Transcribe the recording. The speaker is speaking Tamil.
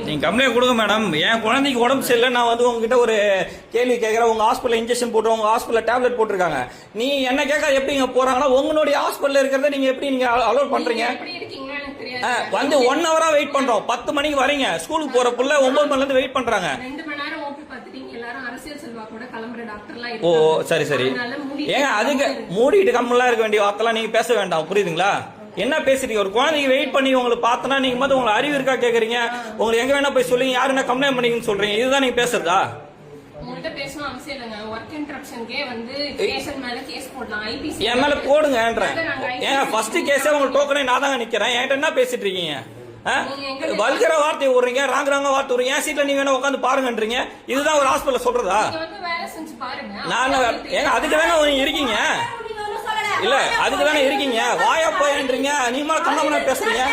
நீங்க கம்ப்ளைண்ட் கொடுங்க மேடம். என் குழந்தைக்கு உடம்பு சரியில்லை, நான் வந்து உங்ககிட்ட ஒரு கேள்வி கேட்கறேன். உங்க ஹாஸ்பிட்டல் இன்ஜெக்ஷன் போட்டு உங்க ஹாஸ்பிட்டல் டேப்லெட் போட்டிருக்காங்க. நீ என்ன கேட்க எப்படி இங்க போறாங்கன்னா உங்களுடைய ஹாஸ்பிட்டல் இருக்கிறத நீங்க எப்படி நீங்க அலோட் பண்றீங்க? வந்து 1 ஹவரா வெயிட் பண்றோம். 10 மணிக்கு வரீங்க, ஸ்கூலுக்கு போற புள்ள 9 மணில இருந்து வெயிட் பண்றாங்க. ஓ சரி சரி. ஏங்க அதுக்கு மூடிட்டு கம்மெல்லாம் இருக்க வேண்டிய வார்த்தைலாம் நீங்க பேச வேண்டாம், புரியுதுங்களா? என்ன பேசுறீங்க? ஒரு குழந்தைக்கு வெயிட் பண்ணி உங்களுக்கு பார்த்தனா நீங்க வந்து உங்களுக்கு அறிவு இருக்கா கேக்குறீங்க. உங்களுக்கு எங்க வேணா போய் சொல்லுங்க, யாரு என்ன கம்ப்ளைண்ட் பண்ணீங்கன்னு சொல்றீங்க. இதுதான் நீங்க பேசுறதா? என் மேல போடுங்கன்றேன். ஏங்க ஃபர்ஸ்ட் கேஸே உங்க டோக்கனே நான் தாங்க நிக்கிறேன். என்கிட்ட என்ன பேசிட்டு இருக்கீங்க? வல்கர வார்த்தை விடுறீங்க, ராங்க வார்த்தை விடுறீங்க. என் சீட்ல நீங்க வேணா உட்காந்து பாருங்கன்றீங்க. இதுதான் ஒரு ஹாஸ்பிட்டல் சொல்றதா? நான் ஏங்க அதுக்கு தானே இருக்கீங்க. இல்ல அதுக்கு தானே இருக்கீங்க. வாயா போயன்றீங்க, நீ மேல கண்ணாம பேசுறீங்க.